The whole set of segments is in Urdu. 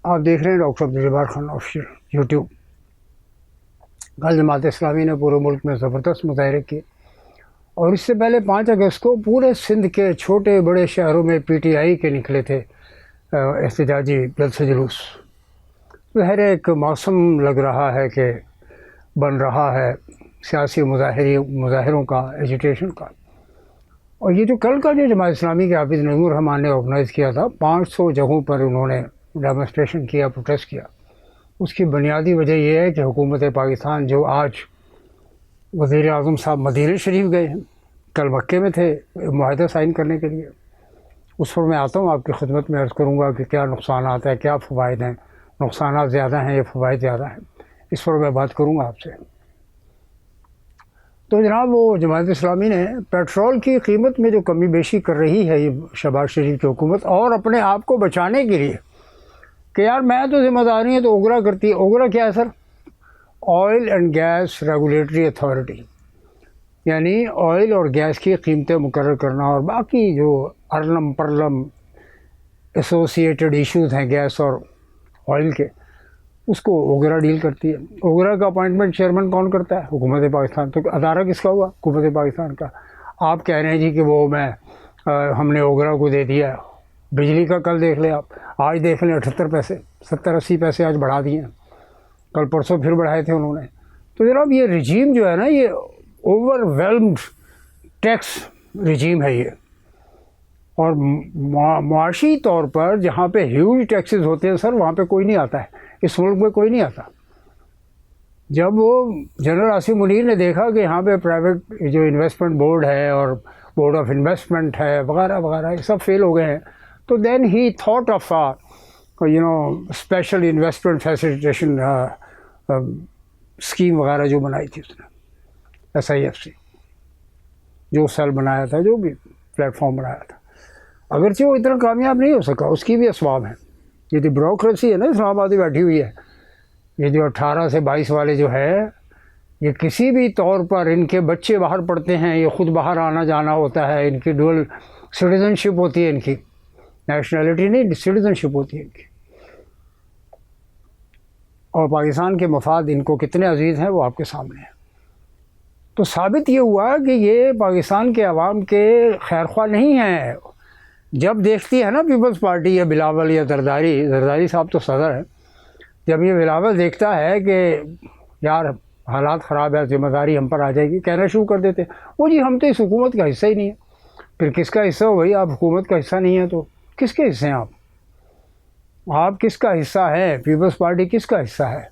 آپ دیکھ رہے ہیں doctor Abdul Jabbar Khan official YouTube. کل جماعت اسلامی نے پورے ملک میں زبردست مظاہرے کیے، اور اس سے پہلے 5 اگست کو پورے سندھ کے چھوٹے بڑے شہروں میں پی ٹی آئی کے نکلے تھے احتجاجی جلسے جلوس. ظاہر ایک موسم لگ رہا ہے کہ بن رہا ہے سیاسی مظاہروں کا، ایجیٹیشن کا. اور یہ جو کل کا جو جماعت اسلامی کے حافظ نعیم الرحمان نے آرگنائز کیا تھا، 500 جگہوں پر انہوں نے ڈیمونسٹریشن کیا، پروٹیسٹ کیا، اس کی بنیادی وجہ یہ ہے کہ حکومت پاکستان جو آج وزیر اعظم صاحب مدینہ شریف گئے ہیں، کل مکے میں تھے معاہدہ سائن کرنے کے لیے. اس پر میں آتا ہوں آپ کی خدمت میں، عرض کروں گا کہ کیا نقصانات ہیں، کیا فوائد ہیں. نقصانات زیادہ ہیں یا فوائد زیادہ ہیں، اس پر میں بات کروں گا آپ سے. تو جناب وہ جماعت اسلامی نے پیٹرول کی قیمت میں جو کمی بیشی کر رہی ہے یہ شہباز شریف کی حکومت، اور اپنے آپ کو بچانے کے لیے کہ یار میں تو ذمہ داری ہے تو اوگرا کرتی ہے. اوگرا کیا ہے sir? Oil and gas regulatory authority, یعنی آئل اور گیس کی قیمتیں مقرر کرنا اور باقی جو ارلم پرلم ایسوسیٹڈ ایشوز ہیں گیس اور آئل کے، اس کو اوگرا ڈیل کرتی ہے. اوگرا کا اپوائنٹمنٹ چیئرمین کون کرتا ہے؟ حکومت پاکستان. تو ادارہ کس کا ہوا؟ حکومت پاکستان کا. آپ کہہ رہے ہیں جی کہ وہ ہم نے اوگرا کو دے دیا. بجلی کا کل دیکھ لیں آپ، آج دیکھ لیں 78 پیسے، 70-80 پیسے آج بڑھا دیے ہیں، کل پرسوں پھر بڑھائے تھے انہوں نے. تو جناب یہ رجیم جو ہے نا، یہ اوور ویلمڈ ٹیکس رجیم ہے یہ. اور معاشی طور پر جہاں پہ ہیوج ٹیکسز ہوتے ہیں سر، وہاں پہ کوئی نہیں آتا ہے، اس ملک میں کوئی نہیں آتا. جب وہ جنرل آصف منیر نے دیکھا کہ یہاں پہ پرائیویٹ جو انویسٹمنٹ بورڈ ہے اور بورڈ آف انویسٹمنٹ ہے وغیرہ وغیرہ، یہ سب فیل ہو گئے ہیں، تو then he thought of special investment facilitation scheme وغیرہ جو بنائی تھی اس نے، SIFC جو سیل بنایا تھا، جو بھی پلیٹ فارم بنایا تھا. اگرچہ وہ اتنا کامیاب نہیں ہو سکا، اس کی بھی اسباب ہیں. یہ جو بیوروکریسی ہے نا اسلام آباد میں بیٹھی ہوئی ہے، یہ جو 18 سے 22 والے جو ہے، یہ کسی بھی طور پر ان کے بچے باہر پڑھتے ہیں، یہ خود باہر آنا جانا ہوتا ہے، ان کی ڈول سٹیزن شپ ہوتی ہے، ان کی نیشنلٹی نہیں، سٹیزن شپ ہوتی ہے ان کی. اور پاکستان کے مفاد ان کو کتنے عزیز ہیں وہ آپ کے سامنے ہیں. تو ثابت یہ ہوا کہ یہ پاکستان کے عوام کے خیر خواہ نہیں ہیں. جب دیکھتی ہے نا پیپلز پارٹی یا بلاول یا زرداری صاحب تو صدر ہیں، جب یہ بلاول دیکھتا ہے کہ یار حالات خراب ہے، ذمہ داری ہم پر آ جائے گی، کہنا شروع کر دیتے وہ جی ہم تو اس حکومت کا حصہ ہی نہیں ہے. پھر کس کا حصہ ہو بھائی؟ آپ حکومت کا حصہ نہیں ہے تو کس کے حصے ہیں آپ کس کا حصہ ہیں؟ پیپلز پارٹی کس کا حصہ ہے؟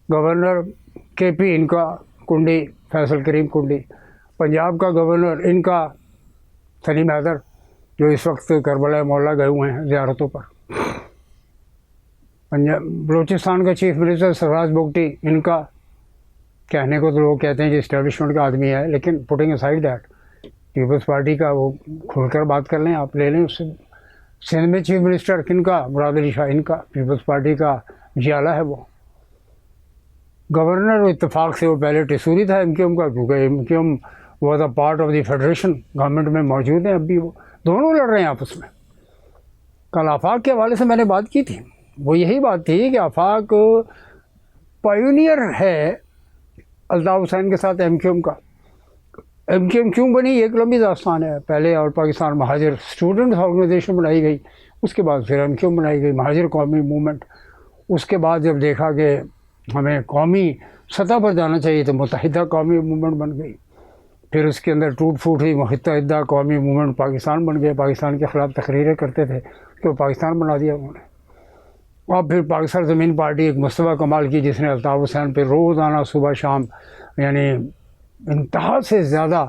گورنر KP ان کا کنڈی، فیصل کریم کنڈی. پنجاب کا گورنر ان کا سلیم حیدر، جو اس وقت کربلا مولا گئے ہوئے ہیں زیارتوں پر. بلوچستان کا چیف منسٹر سرفراز بگٹی، ان کا کہنے کو تو لوگ کہتے ہیں کہ اسٹیبلشمنٹ کا آدمی ہے، لیکن putting aside that, Peoples Party کا وہ کھل کر بات کر لیں، آپ لے لیں اس سے. سندھ میں چیف منسٹر کن کا؟ مراد علی شاہ، ان کا پیپلز پارٹی کا جیالہ ہے وہ. گورنر اتفاق سے وہ پہلے ٹیسوری تھا MQM کا، کیونکہ MQM was a part of the federation government میں موجود ہیں اب بھی. وہ دونوں لڑ رہے ہیں آپس میں. کل آفاق کے حوالے سے میں نے بات کی تھی، وہ یہی بات تھی کہ آفاق پائونیئر ہے الطاف حسین کے ساتھ MQM کا. MQM کیوں بنی؟ ایک لمبی داستان ہے. پہلے اور پاکستان مہاجر اسٹوڈنٹ آرگنائزیشن بنائی گئی، اس کے بعد پھر MQM بنائی گئی، مہاجر قومی موومنٹ. اس کے بعد جب دیکھا کہ ہمیں قومی سطح پر جانا چاہیے تو متحدہ قومی موومنٹ بن گئی. پھر اس کے اندر ٹوٹ پھوٹ ہوئی، متحدہ قومی موومنٹ پاکستان بن گئے. پاکستان کے خلاف تقریریں کرتے تھے کہ وہ پاکستان بنا دیا انہوں نے. اور پھر پاکستان زمین پارٹی ایک مصطفیٰ کمال کی، جس نے الطاف حسین پہ روزانہ صبح شام یعنی انتہا سے زیادہ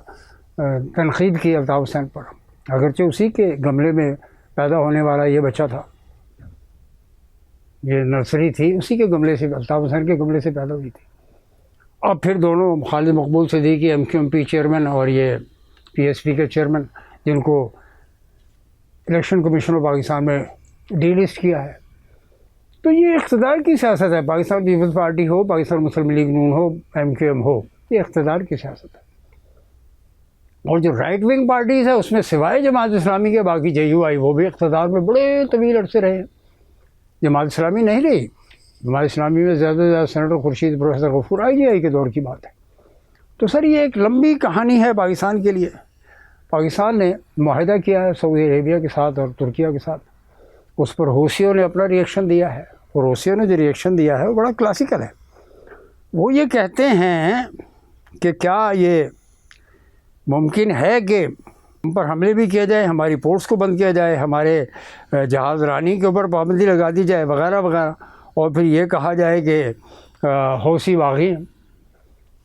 تنقید کی الطاف حسین پر، اگرچہ اسی کے گملے میں پیدا ہونے والا یہ بچہ تھا، یہ نرسری تھی اسی کے گملے سے، الطاف حسین کے گملے سے پیدا ہوئی تھی. اب پھر دونوں خالد مقبول صدیقی MQMP چیئرمین اور یہ PSP کے چیئرمین، جن کو الیکشن کمیشن آف پاکستان میں ڈی لسٹ کیا ہے. تو یہ اقتدار کی سیاست ہے. پاکستان پیپلز پارٹی ہو، پاکستان مسلم لیگ نون ہو، MQM ہو، یہ اقتدار کی سیاست ہے. اور جو رائٹ ونگ پارٹیز ہے اس میں سوائے جماعت اسلامی کے باقی JUI وہ بھی اقتدار میں بڑے طویل عرصے رہے ہیں. جماعت اسلامی نہیں رہی. جماعت اسلامی میں زیادہ سے زیادہ سینیٹر خورشید پروفیسر غفور IGI کے دور کی بات ہے. تو سر یہ ایک لمبی کہانی ہے پاکستان کے لیے. پاکستان نے معاہدہ کیا ہے سعودی عربیہ کے ساتھ اور ترکیہ کے ساتھ. اس پر حوثیوں نے اپنا ریئیکشن دیا ہے، اور حوثیوں نے جو ریئیکشن دیا ہے وہ بڑا کلاسیکل ہے. وہ یہ کہتے ہیں کہ کیا یہ ممکن ہے کہ ہم پر حملے بھی کیا جائے، ہماری پورٹس کو بند کیا جائے، ہمارے جہاز رانی کے اوپر پابندی لگا دی جائے وغیرہ وغیرہ، اور پھر یہ کہا جائے کہ حوثی باغی ہیں.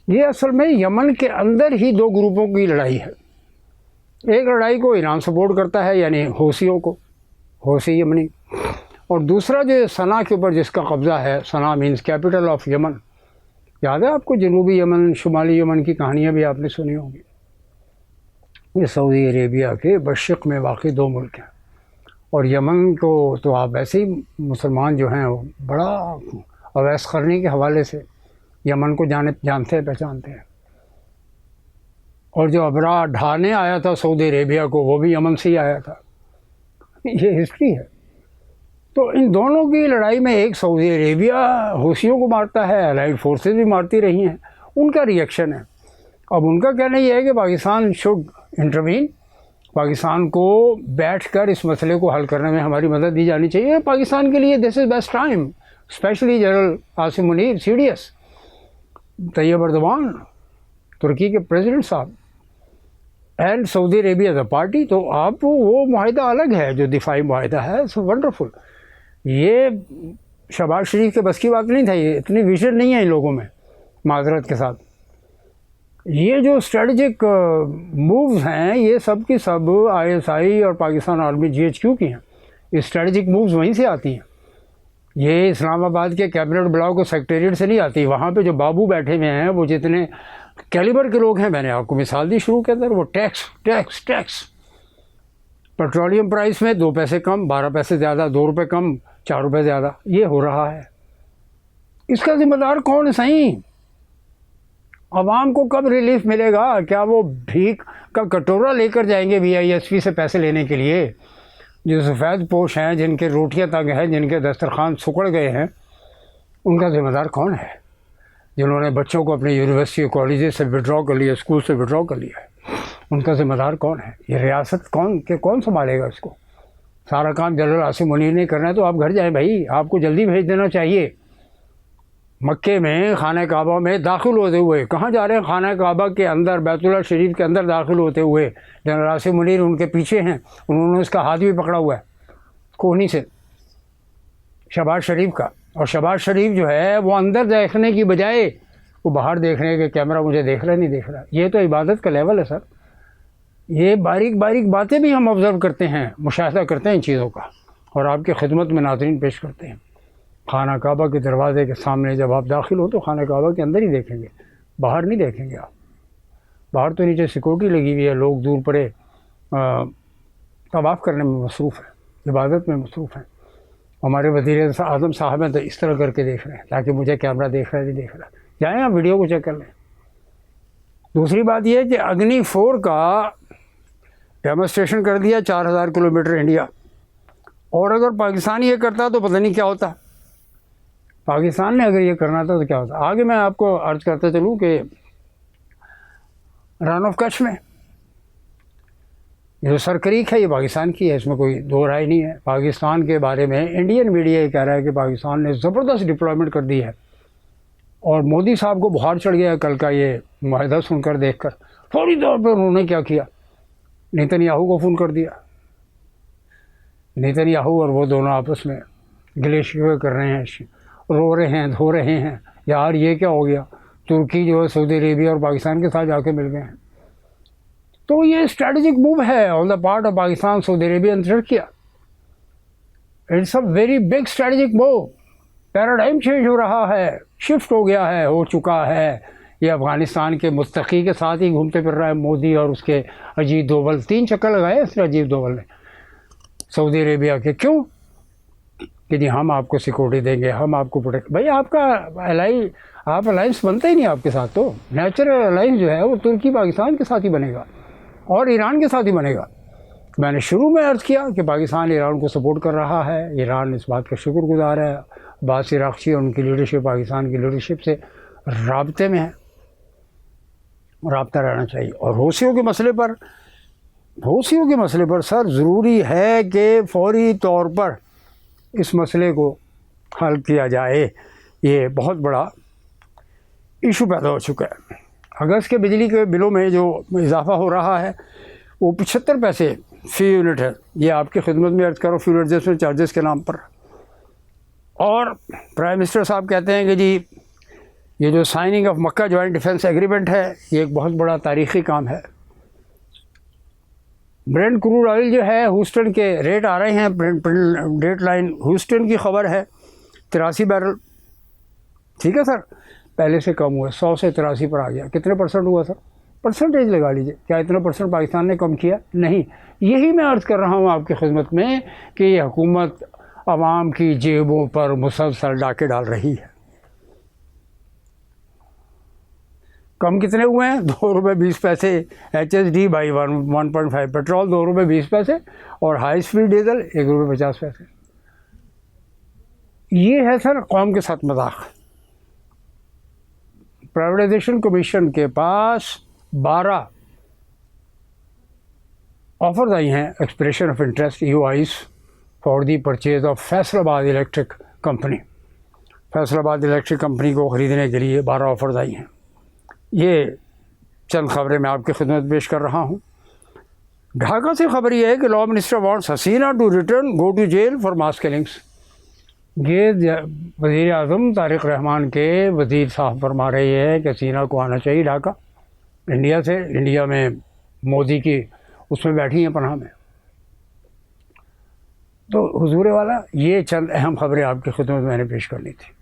یہ اصل میں یمن کے اندر ہی دو گروپوں کی لڑائی ہے. ایک لڑائی کو ایران سپورٹ کرتا ہے، یعنی حوثیوں کو، حوثی یمنی، اور دوسرا جو صنعا کے اوپر جس کا قبضہ ہے، صنعا مینس کیپٹل آف یمن. یاد ہے آپ کو جنوبی یمن شمالی یمن کی کہانیاں بھی آپ نے سنی ہوں گی. یہ سعودی عربیہ کے مشرق میں واقع دو ملک ہیں، اور یمن کو تو آپ ویسے ہی مسلمان جو ہیں وہ بڑا اویس قرنی کے حوالے سے یمن کو جانتے ہیں، پہچانتے ہیں. اور جو ابرا ڈھانے آیا تھا سعودی عربیہ کو وہ بھی یمن سے ہی آیا تھا. یہ ہسٹری ہے. تو ان دونوں کی لڑائی میں ایک سعودی عربیہ حوثیوں کو مارتا ہے، الائڈ فورسز بھی مارتی رہی ہیں، ان کا ریئیکشن ہے. اب ان کا کہنا یہ ہے کہ پاکستان شوڈ انٹروین، پاکستان کو بیٹھ کر اس مسئلے کو حل کرنے میں ہماری مدد دی جانی چاہیے. پاکستان کے لیے this is best time, specially general Asim Munir CDS، Tayyip Erdogan ترکی کے پریزیڈنٹ صاحب، and Saudi Arabia as a party. تو آپ وہ معاہدہ الگ ہے جو دفاعی معاہدہ ہے، سو ونڈرفل. یہ شہباز شریف کے بس کی بات نہیں تھا، یہ اتنی ویژن نہیں ہے ان لوگوں میں، معذرت کے ساتھ. یہ جو اسٹریٹجک مووز ہیں یہ سب کی سب ISI اور پاکستان آرمی GHQ کی ہیں. یہ اسٹریٹجک مووز وہیں سے آتی ہیں. یہ اسلام آباد کے کیبنٹ بلاک اور سیکٹریٹ سے نہیں آتی. وہاں پہ جو بابو بیٹھے ہوئے ہیں وہ جتنے کیلیبر کے لوگ ہیں، میں نے آپ کو مثال دی شروع کے اندر، وہ ٹیکس پیٹرولیم پرائس میں 2 پیسے کم، 12 پیسے زیادہ، 2 روپے کم، 4 روپے زیادہ، یہ ہو رہا ہے. اس کا ذمہ دار کون ہے صحیح؟ عوام کو کب ریلیف ملے گا؟ کیا وہ بھیک کا کٹورا لے کر جائیں گے BISP سے پیسے لینے کے لیے؟ جو سفید پوش ہیں، جن کے روٹیاں تنگ ہیں، جن کے دسترخوان سکڑ گئے ہیں، ان کا ذمہ دار کون ہے؟ جنہوں نے بچوں کو اپنے یونیورسٹی کالجز سے وڈرا کر لیا، اسکول سے وڈرا کر لیا ہے، ان کا ذمہ دار کون ہے؟ یہ ریاست کون سنبھالے گا اس کو؟ سارا کام جنرل عاصم منیر نے کرنا ہے تو آپ گھر جائیں بھائی، آپ کو جلدی بھیج دینا چاہیے. مکے میں خانہ کعبہ میں داخل ہوتے ہوئے، کہاں جا رہے ہیں؟ خانہ کعبہ کے اندر، بیت اللہ شریف کے اندر داخل ہوتے ہوئے جنرل عاصم منیر ان کے پیچھے ہیں، انہوں نے اس کا ہاتھ بھی پکڑا ہوا ہے کوہنی سے، شہباز شریف کا. اور شہباز شریف جو ہے وہ اندر دیکھنے کی بجائے وہ باہر دیکھنے کے کیمرہ مجھے دیکھ رہا نہیں دیکھ رہا. یہ تو عبادت کا لیول ہے سر. یہ باریک باریک باتیں بھی ہم آبزرو کرتے ہیں، مشاہدہ کرتے ہیں ان چیزوں کا، اور آپ کی خدمت میں ناظرین پیش کرتے ہیں. خانہ کعبہ کے دروازے کے سامنے جب آپ داخل ہو تو خانہ کعبہ کے اندر ہی دیکھیں گے، باہر نہیں دیکھیں گے آپ. باہر تو نیچے سیکورٹی لگی ہوئی ہے، لوگ دور پڑے طواف کرنے میں مصروف ہیں، عبادت میں مصروف ہیں. ہمارے وزیر اعظم صاحب ہیں تو اس طرح کر کے دیکھ رہے ہیں تاکہ مجھے کیمرہ دیکھ رہا ہے نہیں دیکھ رہا. جائیں آپ ویڈیو کو چیک کر لیں. دوسری بات یہ ہے کہ اگنی 4 کا ڈیمونسٹریشن کر دیا 4000 کلومیٹر انڈیا، اور اگر پاکستان یہ کرتا تو پتہ نہیں کیا ہوتا. پاکستان نے اگر یہ کرنا تھا تو کیا ہوتا. آگے میں آپ کو عرض کرتے چلوں کہ رن آف کچھ میں جو سرکریک ہے یہ پاکستان کی ہے، اس میں کوئی دو رائے نہیں ہے. پاکستان کے بارے میں انڈین میڈیا یہ کہہ رہا ہے کہ پاکستان نے زبردست ڈپلائمنٹ کر دی ہے، اور مودی صاحب کو بخار چڑھ گیا کل کا یہ معاہدہ سن کر دیکھ کر. فوری طور پر انہوں نے کیا کیا، نیتن یاہو کو فون کر دیا. نیتن یاہو اور وہ دونوں آپس میں گلے شکوے کر رہے ہیں، رو رہے ہیں، دھو رہے ہیں، یار یہ کیا ہو گیا. ترکی جو ہے سعودی عربیہ اور پاکستان کے ساتھ جا کے مل گئے ہیں. تو یہ اسٹریٹجک موو ہے on the part of Pakistan. Saudi Arabia نے کیا، it's a very big strategic move. Paradigm change ہو رہا ہے، شفٹ ہو گیا ہے، ہو چکا ہے. یہ افغانستان کے مستقی کے ساتھ ہی گھومتے پھر رہا ہے مودی اور اس کے اجیت دوول. 3 چکر لگائے اس نے اجیت دوول نے سعودی عربیہ کے. کیوں کہ جی ہم آپ کو سیکورٹی دیں گے، ہم آپ کو پروٹیکٹ. بھائی آپ کا آپ الائنس بنتا ہی نہیں آپ کے ساتھ. تو نیچرل الائنس جو ہے وہ ترکی پاکستان کے ساتھ ہی بنے گا اور ایران کے ساتھ ہی بنے گا. میں نے شروع میں عرض کیا کہ پاکستان ایران کو سپورٹ کر رہا ہے، ایران اس بات کا شکر گزار ہے، عباس عراقچی اور ان کی لیڈرشپ پاکستان کی لیڈرشپ سے رابطے میں ہے، رابطہ رہنا چاہیے۔ اور حوثیوں کے مسئلے پر سر ضروری ہے کہ فوری طور پر اس مسئلے کو حل کیا جائے۔ یہ بہت بڑا ایشو پیدا ہو چکا ہے۔ اگست کے بجلی کے بلوں میں جو اضافہ ہو رہا ہے وہ 75 پیسے فی یونٹ ہے، یہ آپ کی خدمت میں عرض کرو فیول ایڈجسٹمنٹ چارجز کے نام پر۔ اور پرائم منسٹر صاحب کہتے ہیں کہ جی یہ جو سائننگ آف مکہ جوائنٹ ڈیفنس ایگریمنٹ ہے یہ ایک بہت بڑا تاریخی کام ہے۔ برینٹ کروڈ آئل جو ہے ہیوسٹن کے ریٹ آ رہے ہیں، ڈیٹ لائن ہیوسٹن کی خبر ہے 83 بیرل، ٹھیک ہے سر، پہلے سے کم ہوا، 100 سے 83 پر آ گیا۔ کتنے پرسنٹ ہوا سر؟ پرسنٹیج لگا لیجیے، کیا اتنا پرسنٹ پاکستان نے کم کیا؟ نہیں۔ یہی میں عرض کر رہا ہوں آپ کی خدمت میں کہ یہ حکومت عوام کی جیبوں پر مسلسل ڈاکے ڈال رہی ہے۔ کم کتنے ہوئے ہیں؟ 2 روپے 20 پیسے H S D by 1.5، petrol 2 روپے 20 پیسے اور ہائی اسپیڈ ڈیزل 1 روپے 50 پیسے۔ یہ ہے سر قوم کے ساتھ مذاق۔ پرائیویٹائزیشن کمیشن کے پاس 12 آفرز آئی ہیں، expression of interest EOIs for the purchase of Faisal آباد الیکٹرک کمپنی۔ فیصل آباد الیکٹرک کمپنی کو خریدنے کے لیے 12 آفرز آئی ہیں۔ یہ چند خبریں میں آپ کی خدمت پیش کر رہا ہوں۔ ڈھاکہ سے خبر یہ ہے کہ law minister wants Hasina to return go to jail for mass killings. یہ وزیر اعظم طارق رحمان کے وزیر صاحب فرما رہے ہیں کہ حسینہ کو آنا چاہیے ڈھاکہ انڈیا سے، انڈیا میں مودی کی اس میں بیٹھی ہیں پناہ میں۔ تو حضور والا یہ چند اہم خبریں آپ کی خدمت میں نے پیش کرنی تھی۔